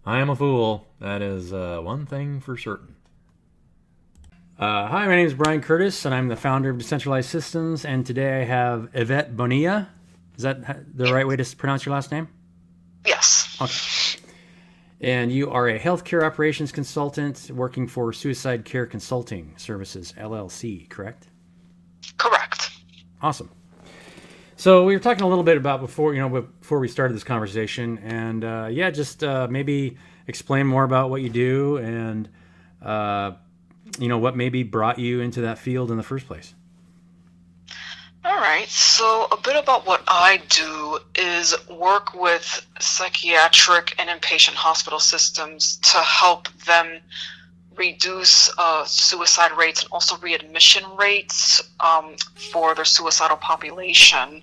I am a fool. That is one thing for certain. Hi, my name is Brian Curtis, and I'm the founder of Decentralized Systems. And today I have Yvette Bonilla. Is that the Ye- right way to pronounce your last name? Okay. Yes, And you are a healthcare operations consultant working for Suicide Care Consulting Services, LLC, correct? correct. Awesome. So we were talking a little bit about before we started this conversation, and yeah, just maybe explain more about what you do and uh, what maybe brought you into that field in the first place. All right, so a bit about what I do is work with psychiatric and inpatient hospital systems to help them reduce suicide rates and also readmission rates for their suicidal population.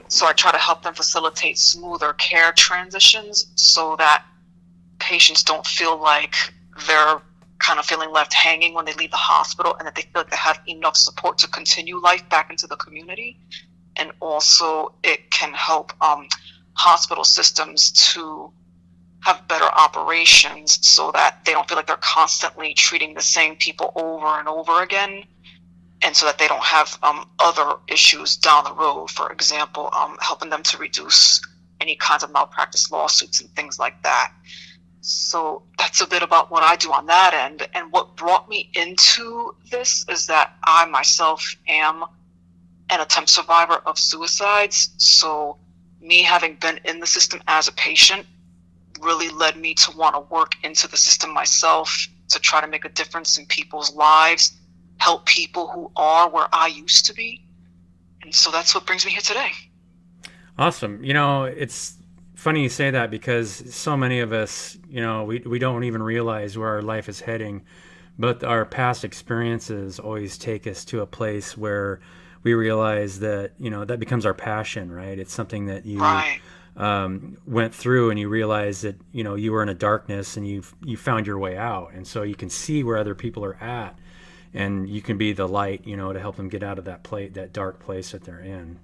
So I try to help them facilitate smoother care transitions so that patients don't feel like they're kind of feeling left hanging when they leave the hospital, and that they feel like they have enough support to continue life back into the community. And also it can help hospital systems to have better operations so that they don't feel like they're constantly treating the same people over and over again, and so that they don't have other issues down the road. For example, helping them to reduce any kinds of malpractice lawsuits and things like that. So that's a bit about what I do on that end. And what brought me into this is that I myself am an attempt survivor of suicides. So me having been in the system as a patient really led me to want to work into the system myself to try to make a difference in people's lives, help people who are where I used to be. And so that's what brings me here today. Awesome. It's funny you say that because so many of us, we don't even realize where our life is heading, but our past experiences always take us to a place where we realize that, that becomes our passion, right? It's something that you Right. went through and you realize that, you were in a darkness and you found your way out. And so you can see where other people are at and you can be the light, to help them get out of that dark place that they're in,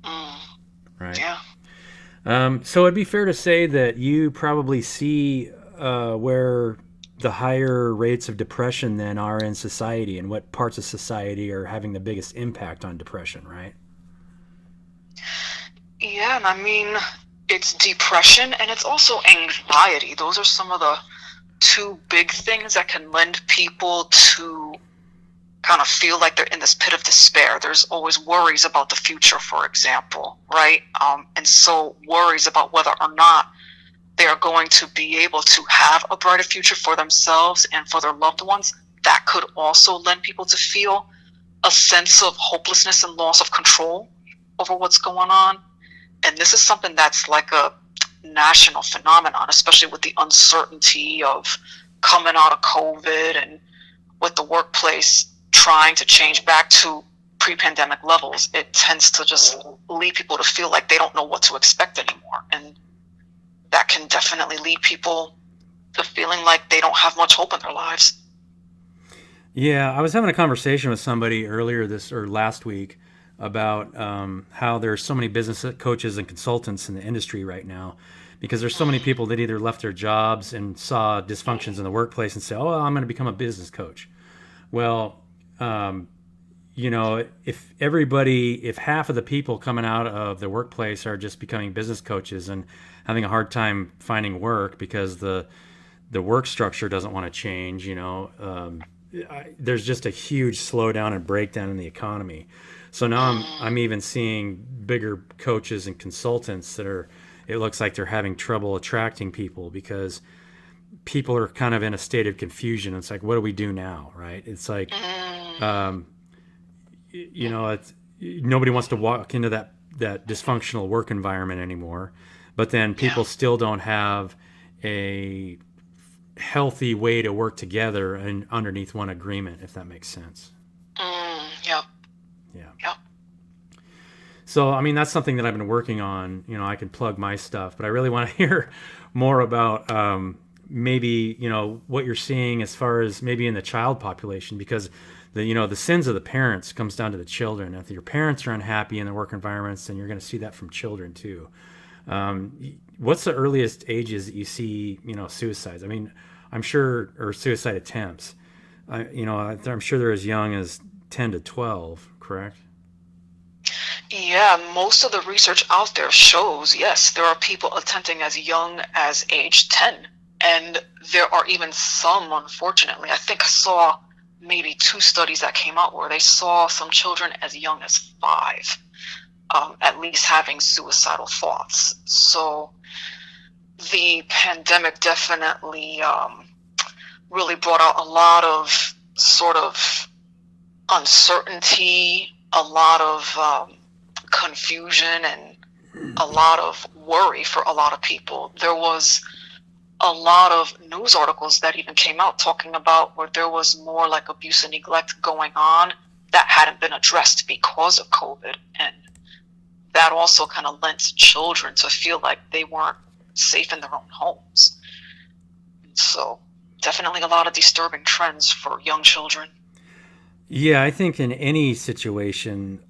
Mm, right? yeah. So it'd be fair to say that you probably see where the higher rates of depression then are in society and what parts of society are having the biggest impact on depression, right? Yeah, and I mean, it's depression and it's also anxiety. Those are some of the two big things that can lend people to kind of feel like they're in this pit of despair. There's always worries about the future, for example, right? And so worries about whether or not they are going to be able to have a brighter future for themselves and for their loved ones. That could also lend people to feel a sense of hopelessness and loss of control over what's going on. And this is something that's like a national phenomenon, especially with the uncertainty of coming out of COVID and with the workplace trying to change back to pre-pandemic levels. It tends to just lead people to feel like they don't know what to expect anymore. And that can definitely lead people to feeling like they don't have much hope in their lives. Yeah, I was having a conversation with somebody earlier this or last week about how there's so many business coaches and consultants in the industry right now because there's so many people that either left their jobs and saw dysfunctions in the workplace and say, "Oh, I'm going to become a business coach." Well, um, if half of the people coming out of the workplace are just becoming business coaches and having a hard time finding work because the work structure doesn't want to change, there's just a huge slowdown and breakdown in the economy. So now I'm even seeing bigger coaches and consultants that are. It looks like they're having trouble attracting people because people are kind of in a state of confusion. It's like, what do we do now, right? It's like, um, it's nobody wants to walk into that dysfunctional work environment anymore, but then Yeah. people still don't have a healthy way to work together and underneath one agreement, if that makes sense. Yep. Yeah. Yep. So, I mean, that's something that I've been working on. I can plug my stuff, but I really want to hear more about maybe, what you're seeing as far as maybe in the child population, because the sins of the parents comes down to the children. If your parents are unhappy in their work environments, then you're going to see that from children too. Um, what's the earliest ages that you see, suicides? I mean, I'm sure, or suicide attempts. I'm sure they're as young as 10 to 12, correct? Yeah, most of the research out there shows, yes, there are people attempting as young as age 10. And there are even some, unfortunately, I think I saw maybe two studies that came out where they saw some children as young as 5, at least having suicidal thoughts. So the pandemic definitely really brought out a lot of sort of uncertainty, a lot of confusion, and a lot of worry for a lot of people. There was a lot of news articles that even came out talking about where there was more like abuse and neglect going on that hadn't been addressed because of COVID. And that also kind of lent children to feel like they weren't safe in their own homes. So definitely a lot of disturbing trends for young children. Yeah, I think in any situation,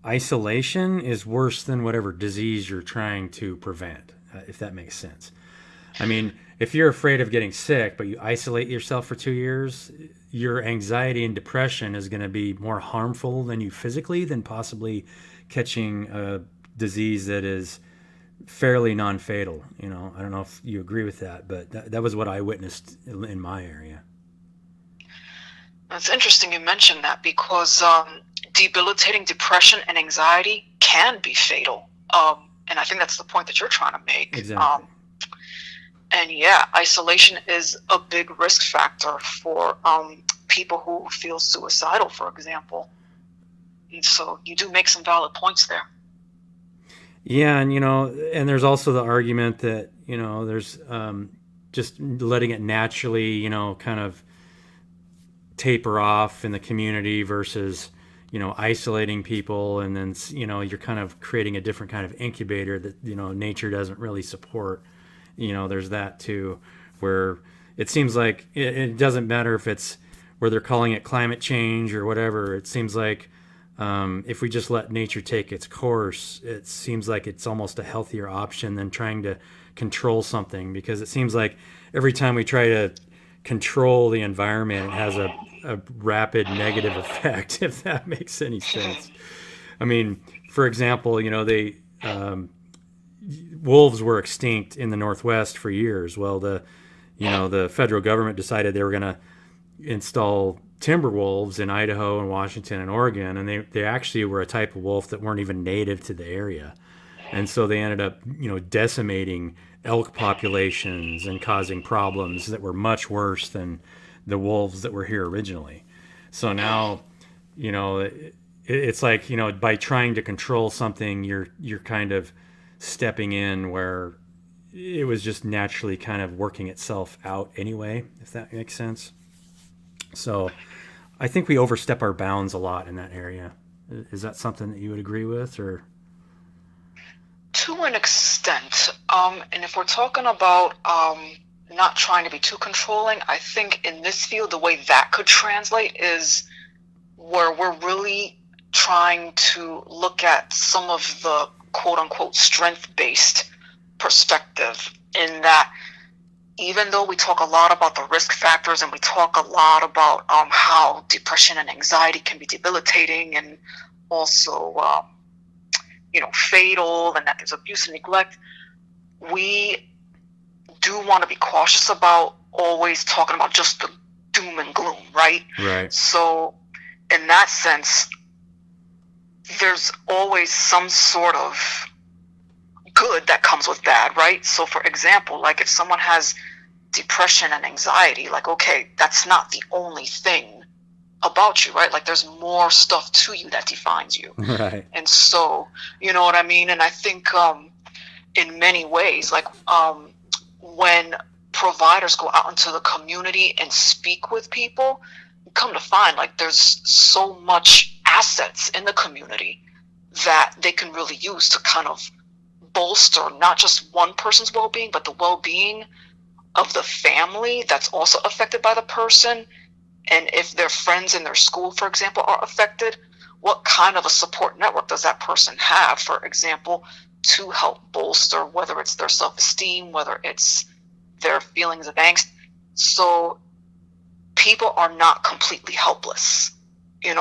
isolation is worse than whatever disease you're trying to prevent, if that makes sense. I mean, if you're afraid of getting sick, but you isolate yourself for 2 years, your anxiety and depression is going to be more harmful than you physically than possibly catching a disease that is fairly non-fatal. I don't know if you agree with that, but that was what I witnessed in my area. It's interesting you mentioned that because debilitating depression and anxiety can be fatal. And I think that's the point that you're trying to make. Exactly. And yeah, isolation is a big risk factor for people who feel suicidal, for example. And so you do make some valid points there. Yeah, and there's also the argument that there's just letting it naturally, kind of taper off in the community versus isolating people, and then you're kind of creating a different kind of incubator that nature doesn't really support. There's that too, where it seems like it doesn't matter if it's where they're calling it climate change or whatever. It seems like if we just let nature take its course, it seems like it's almost a healthier option than trying to control something, because it seems like every time we try to control the environment, it has a rapid negative effect, if that makes any sense. I mean, for example, wolves were extinct in the Northwest for years. Well, the federal government decided they were going to install timber wolves in Idaho and Washington and Oregon, and they actually were a type of wolf that weren't even native to the area. And so they ended up, decimating elk populations and causing problems that were much worse than the wolves that were here originally. So now, it's like, by trying to control something, you're kind of stepping in where it was just naturally kind of working itself out anyway, if that makes sense. So I think we overstep our bounds a lot in that area. Is that something that you would agree with, or? To an extent. And if we're talking about not trying to be too controlling, I think in this field, the way that could translate is where we're really trying to look at some of the quote unquote strength-based perspective, in that even though we talk a lot about the risk factors and we talk a lot about how depression and anxiety can be debilitating and also fatal, and that there's abuse and neglect, we do want to be cautious about always talking about just the doom and gloom, right? Right. So in that sense, there's always some sort of good that comes with bad, right? So for example, like if someone has depression and anxiety, like, okay, that's not the only thing about you, right? Like there's more stuff to you that defines you. Right. And so, you know what I mean? And I think in many ways, like when providers go out into the community and speak with people, come to find like there's so much assets in the community that they can really use to kind of bolster not just one person's well-being, but the well-being of the family that's also affected by the person. And if their friends in their school, for example, are affected, what kind of a support network does that person have? For example, to help bolster, whether it's their self-esteem, whether it's their feelings of angst. So people are not completely helpless.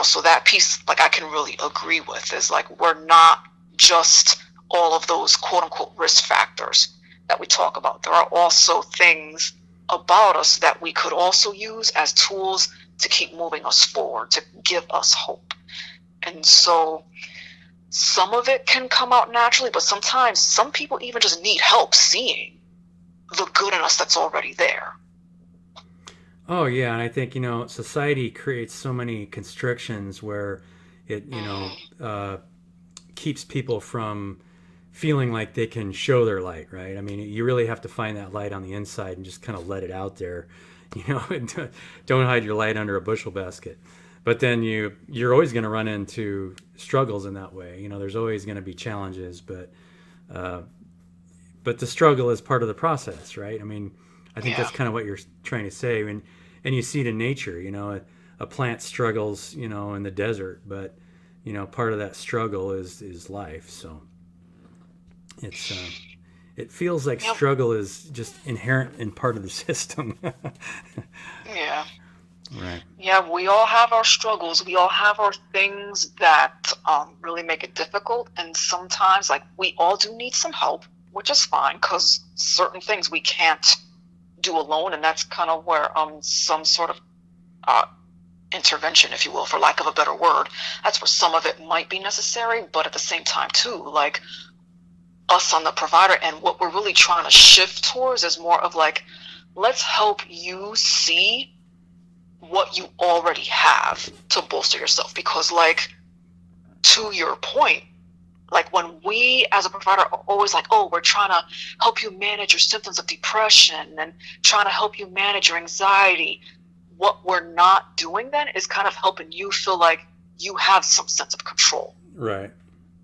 So that piece, like, I can really agree with, is like, we're not just all of those quote unquote risk factors that we talk about. There are also things about us that we could also use as tools to keep moving us forward, to give us hope. And so some of it can come out naturally, but sometimes some people even just need help seeing the good in us that's already there. Oh yeah, and I think society creates so many constrictions where it keeps people from feeling like they can show their light, right? I mean, you really have to find that light on the inside and just kind of let it out there, and don't hide your light under a bushel basket. But then you're always going to run into struggles in that way. There's always going to be challenges, uh, but the struggle is part of the process, right? I mean, I think Yeah. that's kind of what you're trying to say. And you see it in nature, a plant struggles, in the desert, but part of that struggle is life. So it's it feels like Yep. struggle is just inherent in part of the system. Yeah. Right. Yeah, we all have our struggles. We all have our things that really make it difficult. And sometimes, like, we all do need some help, which is fine, because certain things we can't do alone. And that's kind of where some sort of uh, intervention, if you will, for lack of a better word, that's where some of it might be necessary. But at the same time, too, like, us on the provider and what we're really trying to shift towards is more of like, let's help you see what you already have to bolster yourself. Because, like, to your point, like, when we as a provider are always like, oh, we're trying to help you manage your symptoms of depression and trying to help you manage your anxiety, what we're not doing then is kind of helping you feel like you have some sense of control. Right.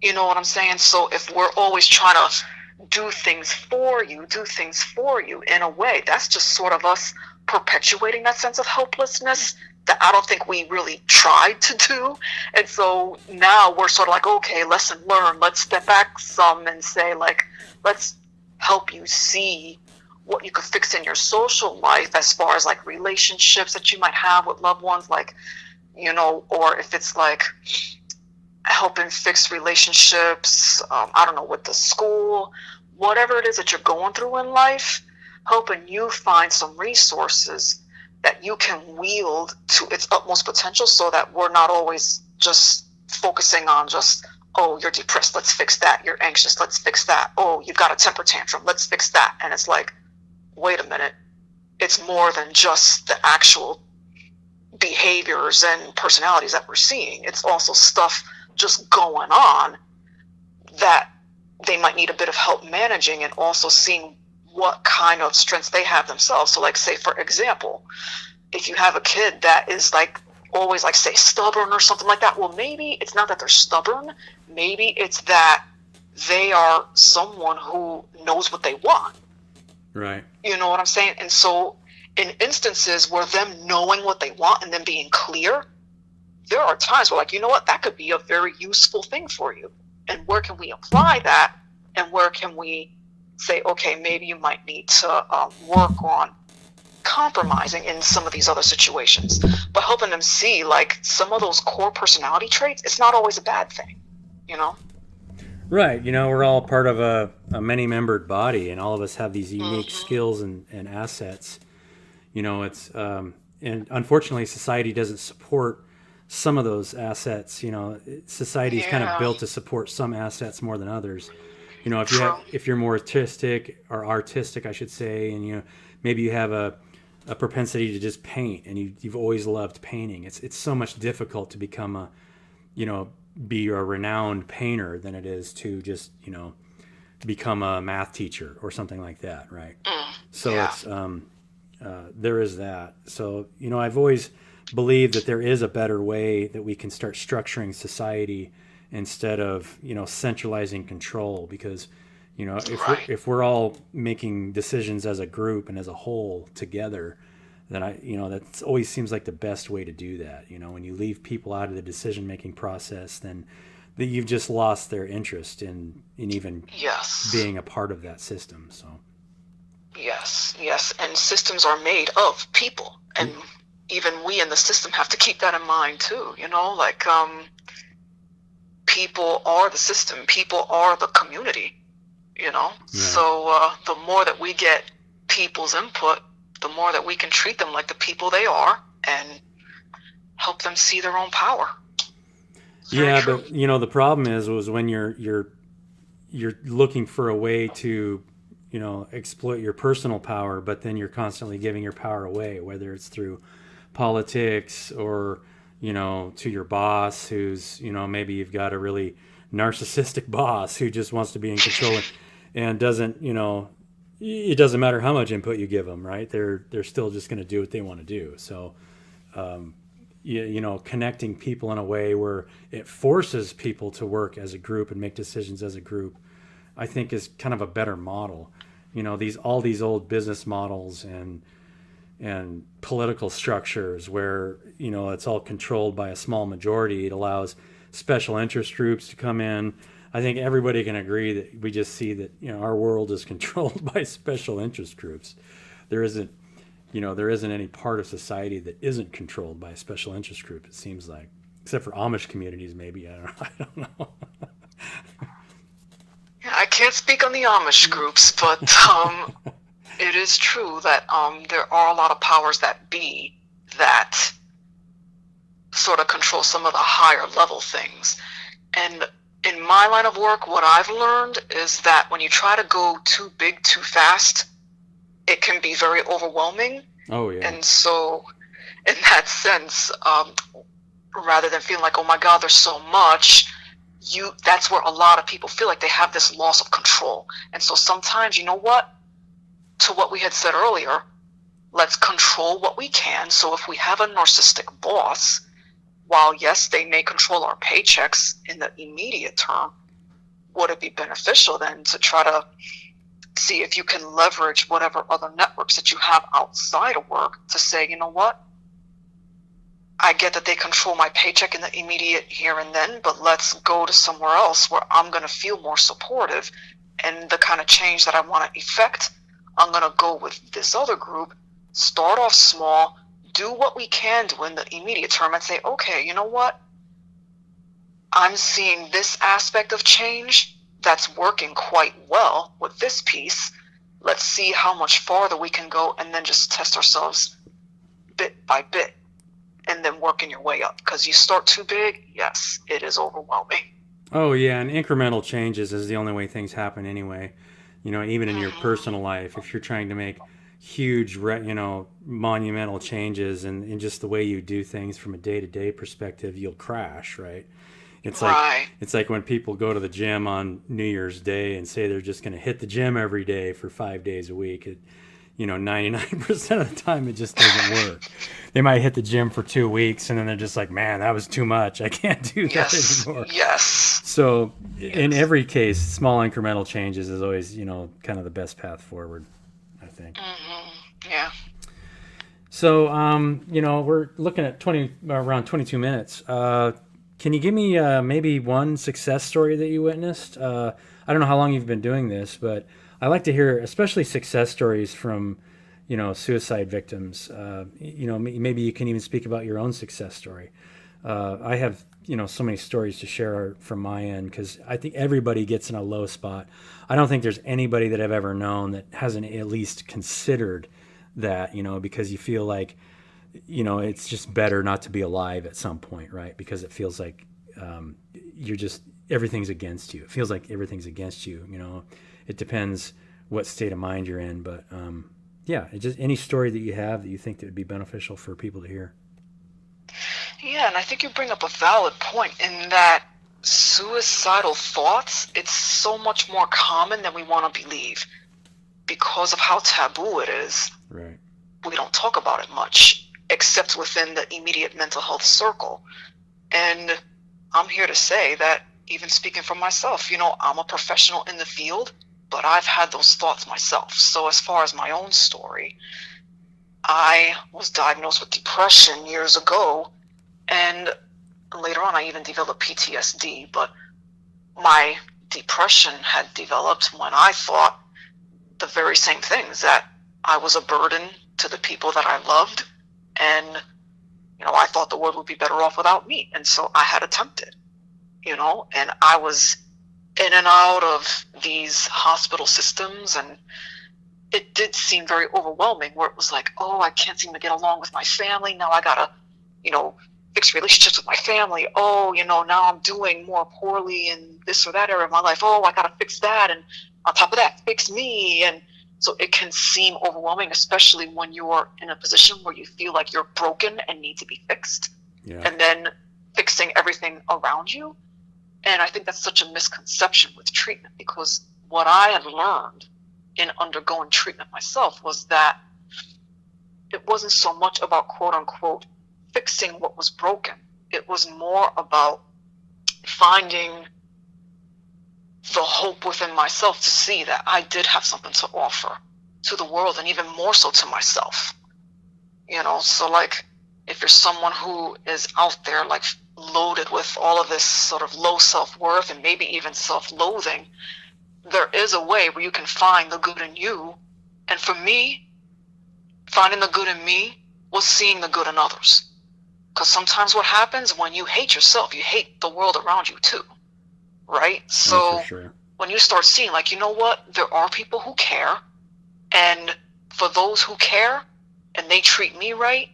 You know what I'm saying? So if we're always trying to do things for you in a way, that's just sort of us perpetuating that sense of helplessness that I don't think we really tried to do. And so now we're sort of like, okay, lesson learned. Let's step back some and say, like, let's help you see what you could fix in your social life, as far as like relationships that you might have with loved ones, like, or if it's like helping fix relationships, I don't know, with the school, whatever it is that you're going through in life, helping you find some resources that you can wield to its utmost potential, so that we're not always just focusing on just, oh, you're depressed, let's fix that. You're anxious, let's fix that. Oh, you've got a temper tantrum, let's fix that. And it's like, wait a minute, it's more than just the actual behaviors and personalities that we're seeing. It's also stuff just going on that they might need a bit of help managing, and also seeing what kind of strengths they have themselves. So, like, say, for example, if you have a kid that is like always, like, say, stubborn or something like that, well, maybe it's not that they're stubborn, maybe it's that they are someone who knows what they want. Right. You know what I'm saying? And so in instances where them knowing what they want and them being clear, there are times where, like, you know what, that could be a very useful thing for you. And where can we apply that? And where can we say, okay, maybe you might need to work on compromising in some of these other situations, but helping them see, like, some of those core personality traits, it's not always a bad thing, you know? Right. We're all part of a many-membered body, and all of us have these unique Mm-hmm. skills and assets. It's and unfortunately, society doesn't support some of those assets. Society is kind of Yeah, built to support some assets more than others. true. If you're more artistic, I should say, and maybe you have a propensity to just paint, and you've always loved painting. It's so much difficult to become you know be a renowned painter than it is to just become a math teacher or something like that, right? So Yeah, it's there is that. So I've always believed that there is a better way that we can start structuring society instead of centralizing control, because right. if we're all making decisions as a group and as a whole together, then that always seems like the best way to do that. When you leave people out of the decision making process, then that you've just lost their interest in even Yes. being a part of that system. So Yes. Yes. And systems are made of people. And even we in the system have to keep that in mind too. Like people are the system, people are the community. So the more that we get people's input, the more that we can treat them like the people they are and help them see their own power. It's very yeah, true. but the problem was when you're looking for a way to exploit your personal power, but then you're constantly giving your power away, whether it's through politics or to your boss, who's maybe you've got a really narcissistic boss who just wants to be in control and doesn't it doesn't matter how much input you give them, right? They're still just going to do what they want to do. So connecting people in a way where it forces people to work as a group and make decisions as a group, I think is kind of a better model. These old business models and political structures where it's all controlled by a small majority. It allows special interest groups to come in. I think everybody can agree that we just see that our world is controlled by special interest groups. There isn't any part of society that isn't controlled by a special interest group. It seems like, except for Amish communities, maybe. I don't know. I can't speak on the Amish groups, but it is true that there are a lot of powers that be that sort of control some of the higher level things. And in my line of work, what I've learned is that when you try to go too big too fast, it can be very overwhelming. Oh yeah. And so, in that sense, rather than feeling like, oh my God, there's so much, that's where a lot of people feel like they have this loss of control. And so sometimes, you know what? To what we had said earlier, let's control what we can. So if we have a narcissistic boss, while yes, they may control our paychecks in the immediate term, would it be beneficial then to try to see if you can leverage whatever other networks that you have outside of work to say, you know what? I get that they control my paycheck in the immediate here and then, but let's go to somewhere else where I'm going to feel more supportive, and the kind of change that I want to effect, I'm going to go with this other group, start off small, do what we can do in the immediate term, and say, okay, you know what? I'm seeing this aspect of change that's working quite well with this piece. Let's see how much farther we can go, and then just test ourselves bit by bit, and then working your way up. Because you start too big, yes, it is overwhelming. Oh yeah, and incremental changes is the only way things happen anyway. Even in your personal life, if you're trying to make huge, monumental changes in just the way you do things from a day-to-day perspective, you'll crash, right? It's like Right. it's like when people go to the gym on New Year's Day and say they're just going to hit the gym every day for 5 days a week. 99% of the time it just doesn't work. They might hit the gym for 2 weeks and then they're just like, man, that was too much. I can't do that Yes. anymore. Yes. So in Yes. every case, small incremental changes is always, kind of the best path forward, I think. Yeah. So, we're looking at around 22 minutes. Can you give me maybe one success story that you witnessed? I don't know how long you've been doing this, but I like to hear, especially success stories from, suicide victims. Maybe you can even speak about your own success story. I have, so many stories to share from my end because I think everybody gets in a low spot. I don't think there's anybody that I've ever known that hasn't at least considered that, because you feel like, it's just better not to be alive at some point, right? Because it feels like everything's against you. It feels like everything's against you. It depends what state of mind you're in, but yeah, just any story that you have that you think that would be beneficial for people to hear. Yeah, and I think you bring up a valid point in that suicidal thoughts, it's so much more common than we want to believe because of how taboo it is. Right. We don't talk about it much, except within the immediate mental health circle. And I'm here to say that, even speaking for myself, I'm a professional in the field, but I've had those thoughts myself. So as far as my own story, I was diagnosed with depression years ago, and later on I even developed PTSD. But my depression had developed when I thought the very same things, that I was a burden to the people that I loved, and I thought the world would be better off without me, and so I had attempted, and I was in and out of these hospital systems, and it did seem very overwhelming, where it was like, oh, I can't seem to get along with my family. Now I gotta, fix relationships with my family. Oh, now I'm doing more poorly in this or that area of my life. Oh, I gotta fix that. And on top of that, fix me. And so it can seem overwhelming, especially when you're in a position where you feel like you're broken and need to be fixed. Yeah. And then fixing everything around you. And I think that's such a misconception with treatment, because what I had learned in undergoing treatment myself was that it wasn't so much about, quote unquote, fixing what was broken. It was more about finding the hope within myself to see that I did have something to offer to the world, and even more so to myself. So like, if you're someone who is out there like loaded with all of this sort of low self-worth and maybe even self-loathing, there is a way where you can find the good in you. And for me, finding the good in me was seeing the good in others. Because sometimes what happens when you hate yourself, you hate the world around you too, right? So for sure. When you start seeing like, there are people who care, and for those who care and they treat me right,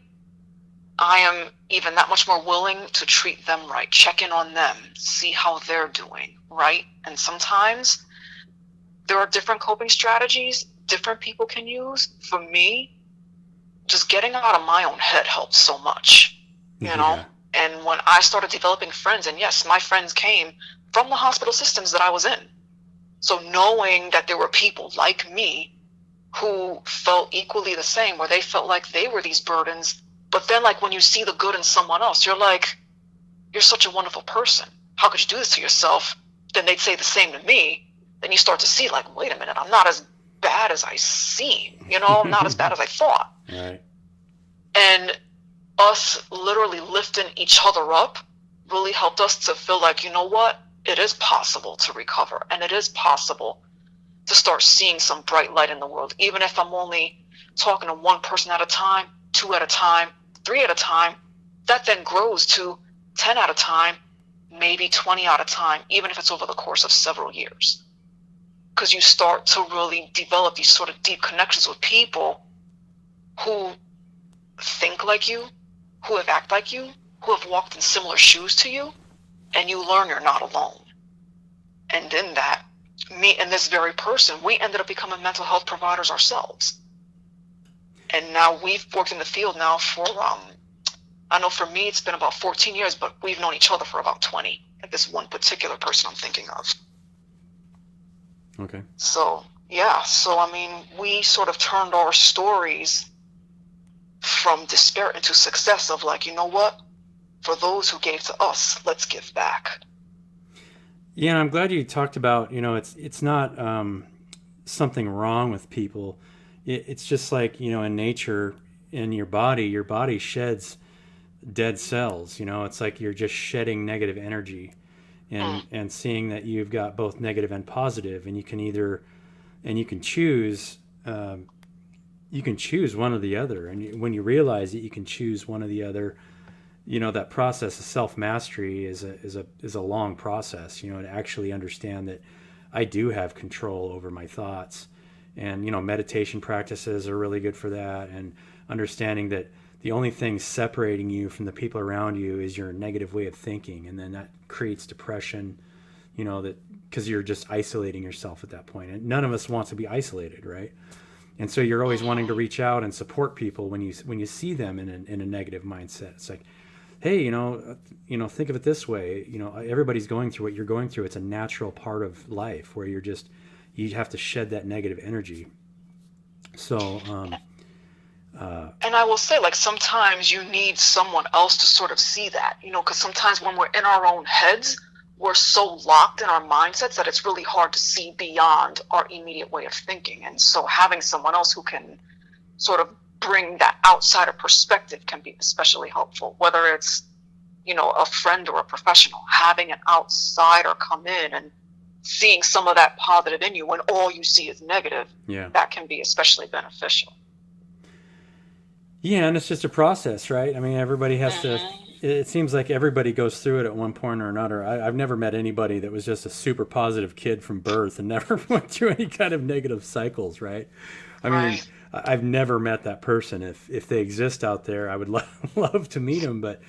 I am even that much more willing to treat them right, check in on them, see how they're doing, right? And sometimes there are different coping strategies different people can use. For me, just getting out of my own head helps so much, Yeah. And when I started developing friends, and yes, my friends came from the hospital systems that I was in. So knowing that there were people like me who felt equally the same, where they felt like they were these burdens, but then like when you see the good in someone else, you're like, you're such a wonderful person. How could you do this to yourself? Then they'd say the same to me. Then you start to see like, wait a minute, I'm not as bad as I seem, I'm not as bad as I thought. Right. And us literally lifting each other up really helped us to feel like, what? It is possible to recover, and it is possible to start seeing some bright light in the world, even if I'm only talking to one person at a time, 2 at a time, 3 at a time. That then grows to 10 at a time, maybe 20 at a time, even if it's over the course of several years. Because you start to really develop these sort of deep connections with people who think like you, who have acted like you, who have walked in similar shoes to you, and you learn you're not alone. And in that, me and this very person, we ended up becoming mental health providers ourselves. And now we've worked in the field now for, I know for me it's been about 14 years, but we've known each other for about 20, like this one particular person I'm thinking of. Okay. So, yeah, we sort of turned our stories from despair into success of like, what? For those who gave to us, let's give back. Yeah, and I'm glad you talked about, it's not something wrong with people. It's just like, in nature, in your body sheds dead cells. It's like you're just shedding negative energy, and seeing that you've got both negative and positive, and you can choose one or the other. And when you realize that you can choose one or the other, that process of self-mastery is a long process, to actually understand that I do have control over my thoughts. And, meditation practices are really good for that. And understanding that the only thing separating you from the people around you is your negative way of thinking. And then that creates depression, that because you're just isolating yourself at that point. And none of us wants to be isolated, right? And so you're always wanting to reach out and support people when you see them in a negative mindset. It's like, hey, think of it this way. Everybody's going through what you're going through. It's a natural part of life where you have to shed that negative energy. So, and I will say, like, sometimes you need someone else to sort of see that, because sometimes when we're in our own heads, we're so locked in our mindsets that it's really hard to see beyond our immediate way of thinking. And so having someone else who can sort of bring that outsider perspective can be especially helpful, whether it's, a friend or a professional, having an outsider come in and seeing some of that positive in you when all you see is negative, that can be especially beneficial. Yeah, and it's just a process, right? I mean, everybody has to. It seems like everybody goes through it at one point or another. I've never met anybody that was just a super positive kid from birth and never went through any kind of negative cycles, right? I mean, Right. I've never met that person. If they exist out there, I would love to meet them. But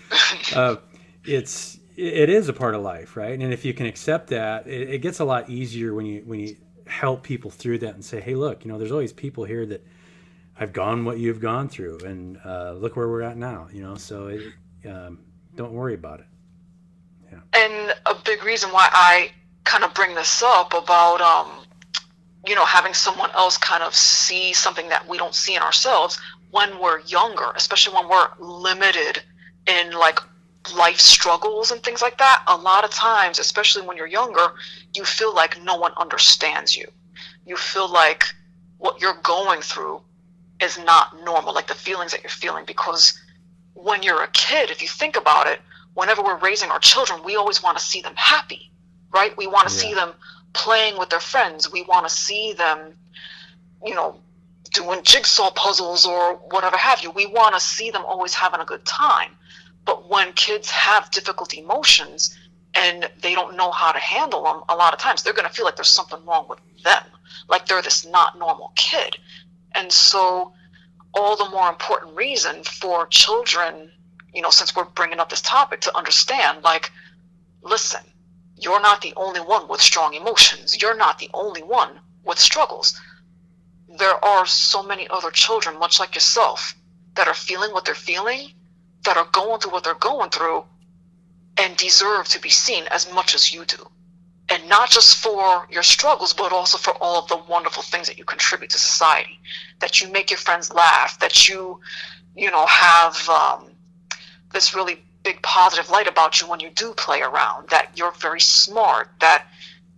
uh, it is a part of life, right? And if you can accept that, it gets a lot easier when you help people through that and say, hey, look, there's always people here that I've gone what you've gone through, and look where we're at now. So don't worry about it. Yeah. And a big reason why I kind of bring this up about having someone else kind of see something that we don't see in ourselves when we're younger, especially when we're limited in like life struggles and things like that. A lot of times, especially when you're younger, you feel like no one understands you. You feel like what you're going through is not normal, like the feelings that you're feeling, because when you're a kid, if you think about it, whenever we're raising our children, we always want to see them happy, right? We want to see them playing with their friends. We want to see them, doing jigsaw puzzles or whatever have you. We want to see them always having a good time. But when kids have difficult emotions and they don't know how to handle them, a lot of times they're going to feel like there's something wrong with them, like they're this not normal kid. And so all the more important reason for children, since we're bringing up this topic, to understand, like, listen, you're not the only one with strong emotions. You're not the only one with struggles. There are so many other children, much like yourself, that are feeling what they're feeling, that are going through what they're going through, and deserve to be seen as much as you do. And not just for your struggles, but also for all of the wonderful things that you contribute to society, that you make your friends laugh, that you have this really big positive light about you when you do play around, that you're very smart, that,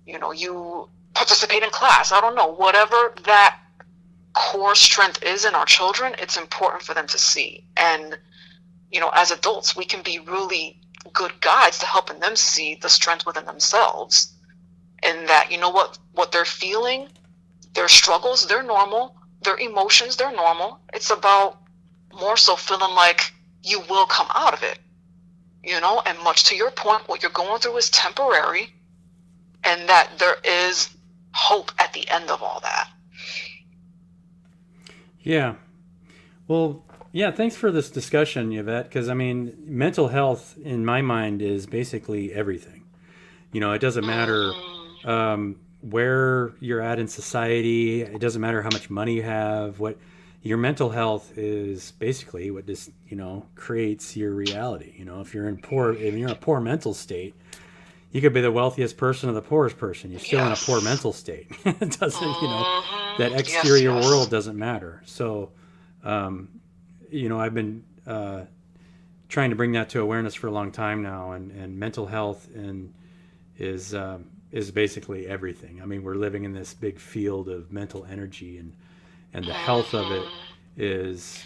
you participate in class. I don't know, whatever that core strength is in our children, it's important for them to see. And, as adults, we can be really good guides to helping them see the strength within themselves. And that, what they're feeling, their struggles, they're normal. Their emotions, they're normal. It's about more so feeling like you will come out of it, and much to your point, what you're going through is temporary, and that there is hope at the end of all that. Yeah. Well, yeah, thanks for this discussion, Yvette, because I mean, mental health in my mind is basically everything. It doesn't matter where you're at in society. It doesn't matter how much money you have. What your mental health is basically what just creates your reality. If you're in a poor mental state, you could be the wealthiest person or the poorest person. You're still in a poor mental state. It doesn't, that exterior world doesn't matter. So, I've been trying to bring that to awareness for a long time now, and mental health is basically everything. I mean, we're living in this big field of mental energy, and the health of it is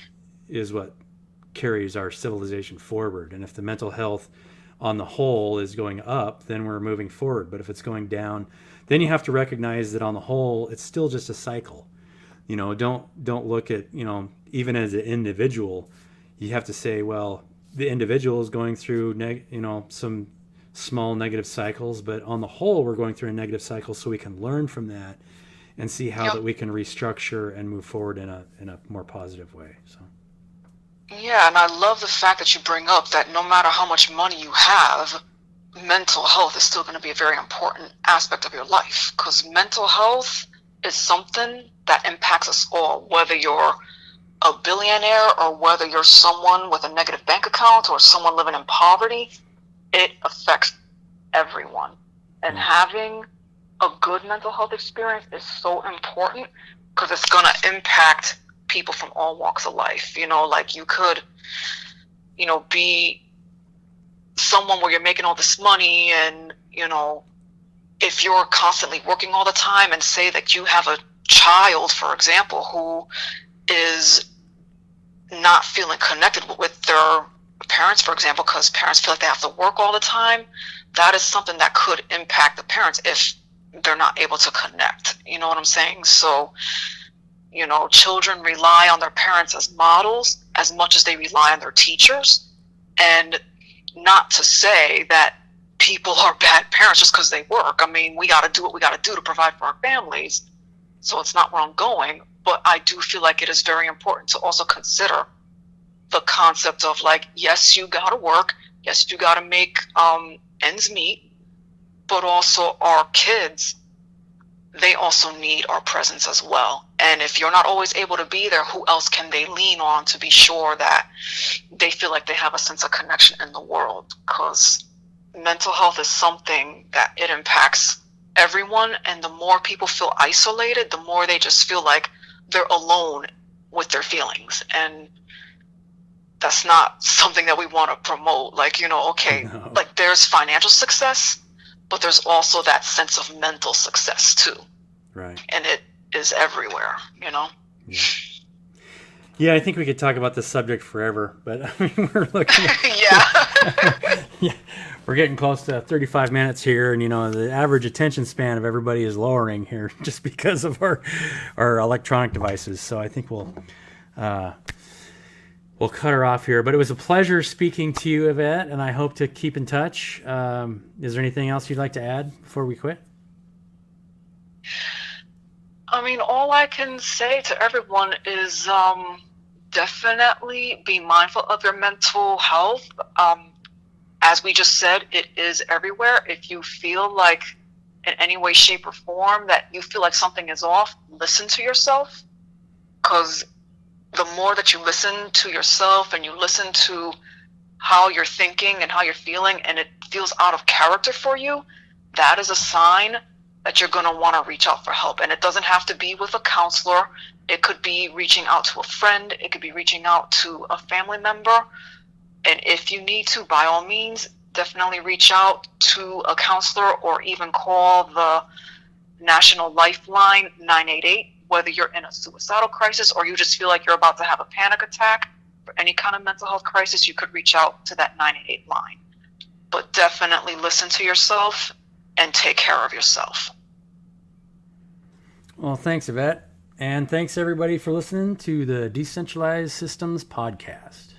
what carries our civilization forward. And if the mental health on the whole is going up, then we're moving forward. But if it's going down, then you have to recognize that on the whole, it's still just a cycle. Don't look at, even as an individual, you have to say, well, the individual is going through some small negative cycles, but on the whole, we're going through a negative cycle, so we can learn from that and see how that we can restructure and move forward in a more positive way. So. Yeah, and I love the fact that you bring up that no matter how much money you have, mental health is still going to be a very important aspect of your life, because mental health is something that impacts us all, whether you're a billionaire or whether you're someone with a negative bank account or someone living in poverty. It affects everyone. And having a good mental health experience is so important, because it's going to impact people from all walks of life. Like you could, be someone where you're making all this money, and, if you're constantly working all the time, and say that you have a child, for example, who is not feeling connected with their parents, for example, because parents feel like they have to work all the time, that is something that could impact the parents if they're not able to connect. You know what I'm saying? So, children rely on their parents as models as much as they rely on their teachers. And not to say that people are bad parents just because they work. I mean, we got to do what we got to do to provide for our families. So it's not where I'm going. But I do feel like it is very important to also consider the concept of, like, yes, you got to work. Yes, you got to make ends meet. But also our kids, they also need our presence as well. And if you're not always able to be there, who else can they lean on to be sure that they feel like they have a sense of connection in the world? Because mental health is something that it impacts everyone. And the more people feel isolated, the more they just feel like they're alone with their feelings. And that's not something that we want to promote. Like, okay, No. like there's financial success, but there's also that sense of mental success too. Right. And it is everywhere. Yeah. Yeah, I think we could talk about this subject forever, but I mean, we're looking at, yeah, we're getting close to 35 minutes here, and the average attention span of everybody is lowering here just because of our electronic devices. So I think we'll cut her off here. But it was a pleasure speaking to you, Yvette, and I hope to keep in touch. Is there anything else you'd like to add before we quit? I mean, all I can say to everyone is definitely be mindful of your mental health. As we just said, it is everywhere. If you feel like in any way, shape, or form that you feel like something is off, listen to yourself. Because the more that you listen to yourself and you listen to how you're thinking and how you're feeling, and it feels out of character for you, that is a sign that you're going to want to reach out for help. And it doesn't have to be with a counselor. It could be reaching out to a friend. It could be reaching out to a family member. And if you need to, by all means, definitely reach out to a counselor or even call the National Lifeline 988, whether you're in a suicidal crisis or you just feel like you're about to have a panic attack. For any kind of mental health crisis, you could reach out to that 988 line. But definitely listen to yourself and take care of yourself. Well, thanks, Yvette. And thanks, everybody, for listening to the Decentralized Systems Podcast.